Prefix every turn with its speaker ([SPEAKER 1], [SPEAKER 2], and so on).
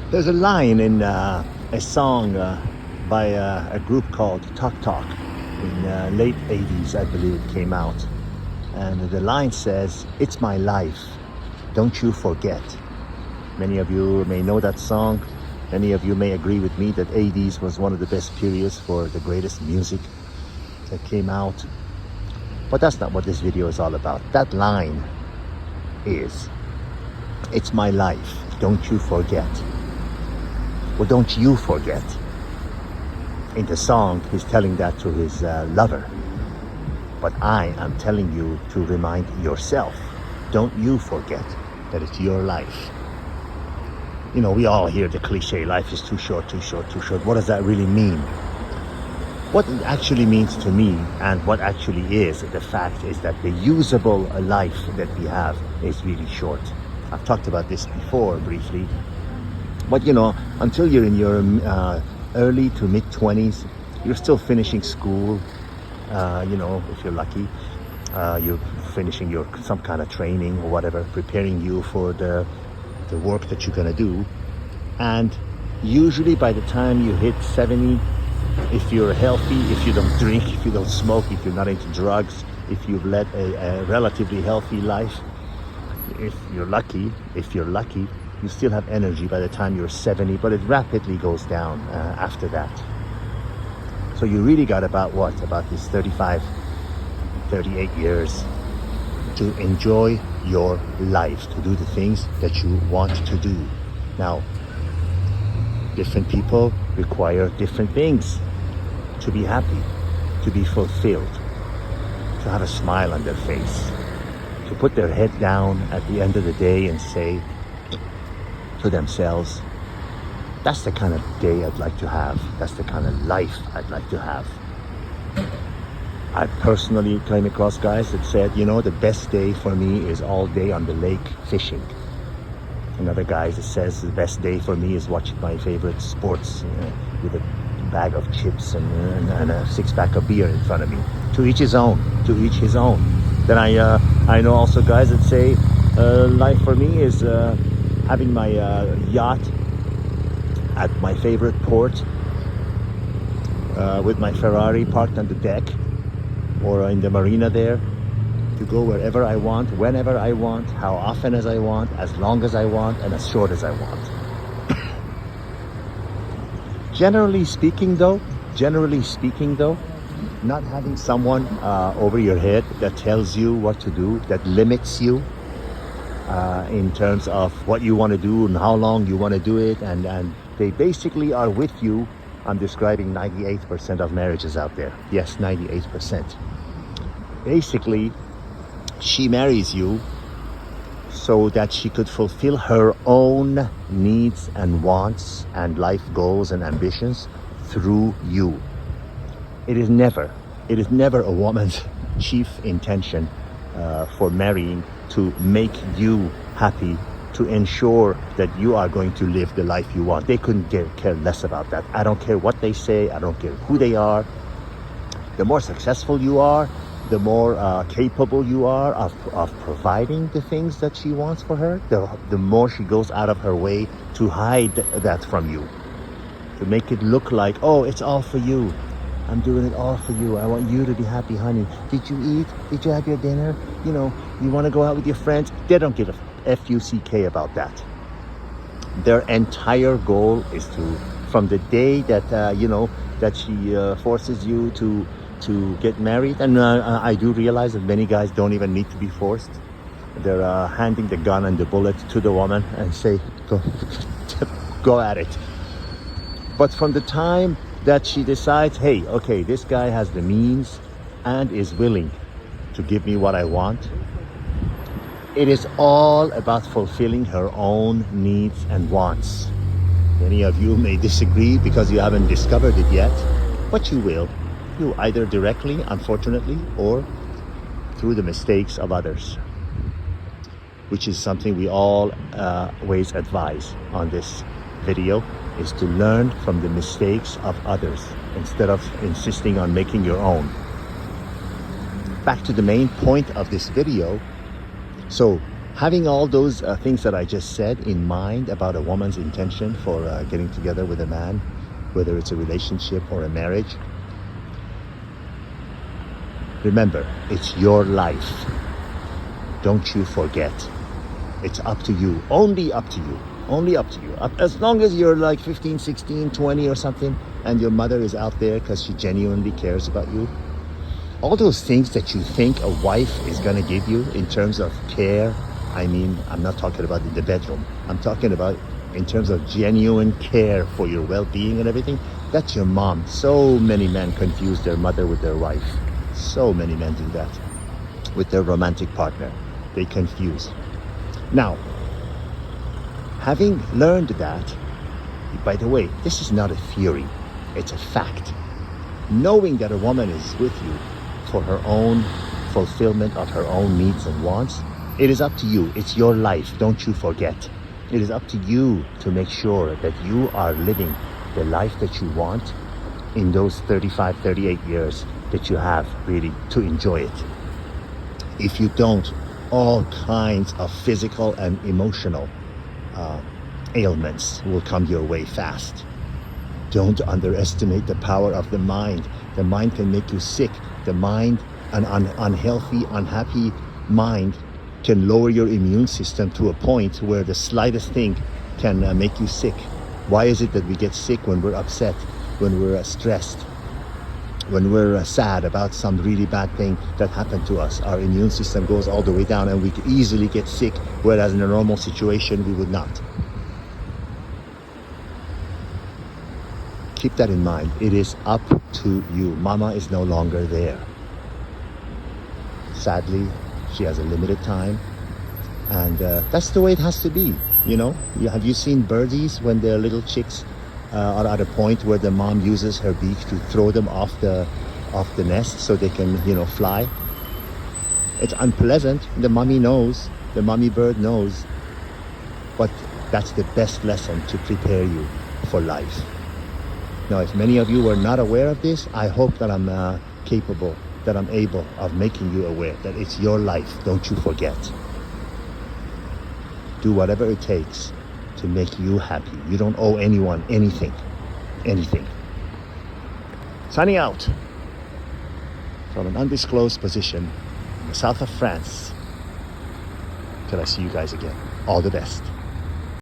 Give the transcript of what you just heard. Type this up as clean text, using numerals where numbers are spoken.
[SPEAKER 1] There's a line in a song by a group called Talk Talk in late 80s, I believe it came out. And the line says, "It's my life, don't you forget." Many of you may know that song. Many of you may agree with me that 80s was one of the best periods for the greatest music that came out. But that's not what this video is all about. That line is, "It's my life, don't you forget." Well, don't you forget. In the song, he's telling that to his lover. But I am telling you to remind yourself, don't you forget that it's your life. You know, we all hear the cliche, life is too short, too short, too short. What does that really mean? What it actually means to me, and what actually is, the fact is that the usable life that we have is really short. I've talked about this before briefly. But you know, until you're in your early to mid 20s, you're still finishing school. You know, if you're lucky, you're finishing your some kind of training or whatever, preparing you for the work that you're gonna do. And usually by the time you hit 70, if you're healthy, if you don't drink, if you don't smoke, if you're not into drugs, if you've led a relatively healthy life, if you're lucky, you still have energy by the time you're 70, but it rapidly goes down after that. So you really got about these 35, 38 years to enjoy your life, to do the things that you want to do. Now, different people require different things to be happy, to be fulfilled, to have a smile on their face, to put their head down at the end of the day and say to themselves, that's the kind of day I'd like to have. That's the kind of life I'd like to have. I personally came across guys that said, you know, the best day for me is all day on the lake fishing. Another guy that says the best day for me is watching my favorite sports with a bag of chips and a six-pack of beer in front of me. To each his own. To each his own. Then I know also guys that say life for me is having my yacht at my favorite port with my Ferrari parked on the deck or in the marina there, to go wherever I want, whenever I want, how often as I want, as long as I want, and as short as I want. Generally speaking though, not having someone over your head that tells you what to do, that limits you in terms of what you want to do and how long you want to do it, and they basically are with you. I'm describing 98% of marriages out there. Yes, 98%. Basically, she marries you so that she could fulfill her own needs and wants and life goals and ambitions through you. It is never a woman's chief intention for marrying to make you happy, to ensure that you are going to live the life you want. They couldn't care less about that. I don't care what they say. I don't care who they are. The more successful you are, the more capable you are of providing the things that she wants for her, the more she goes out of her way to hide that from you, to make it look like, oh, it's all for you. I'm doing it all for you. I want you to be happy, honey. Did you eat? Did you have your dinner? You know, you want to go out with your friends? They don't give a F-U-C-K about that. Their entire goal is to, from the day that, you know, that she forces you to get married, and I do realize that many guys don't even need to be forced. They're handing the gun and the bullet to the woman and say, go at it. But from the time that she decides, hey, okay, this guy has the means and is willing to give me what I want, it is all about fulfilling her own needs and wants. Many of you may disagree because you haven't discovered it yet, but you will. You either directly, unfortunately, or through the mistakes of others, which is something we always advise on this video, is to learn from the mistakes of others instead of insisting on making your own. Back to the main point of this video. So Having all those things that I just said in mind about a woman's intention for getting together with a man, whether it's a relationship or a marriage, remember, it's your life. Don't you forget. It's up to you. Only up to you. Only up to you. As long as you're like 15, 16, 20 or something, and your mother is out there because she genuinely cares about you, all those things that you think a wife is going to give you in terms of care, I mean, I'm not talking about in the bedroom. I'm talking about in terms of genuine care for your well-being and everything. That's your mom. So many men confuse their mother with their wife. So many men do that with their romantic partner. They confuse. Now, having learned that, by the way, this is not a theory, it's a fact. Knowing that a woman is with you for her own fulfillment of her own needs and wants, it is up to you. It's your life, don't you forget. It is up to you to make sure that you are living the life that you want in those 35, 38 years that you have really to enjoy it. If you don't, all kinds of physical and emotional ailments will come your way fast. Don't underestimate the power of the mind. The mind can make you sick. The mind, an unhealthy, unhappy mind, can lower your immune system to a point where the slightest thing can make you sick. Why is it that we get sick when we're upset, when we're stressed, when we're sad about some really bad thing that happened to us? Our immune system goes all the way down and we easily get sick, whereas in a normal situation we would not. Keep that in mind. It is up to you. Mama is no longer there. Sadly, she has a limited time, and that's the way it has to be. You know, have you seen birdies when they're little chicks are at a point where the mom uses her beak to throw them off the nest so they can, you know, fly? It's unpleasant. The mommy knows. The mommy bird knows. But that's the best lesson to prepare you for life. Now, if many of you were not aware of this, I hope that I'm capable, that I'm able of making you aware that it's your life. Don't you forget. Do whatever it takes to make you happy. You don't owe anyone anything. Anything. Signing out from an undisclosed position in the south of France. Till I see you guys again. All the best.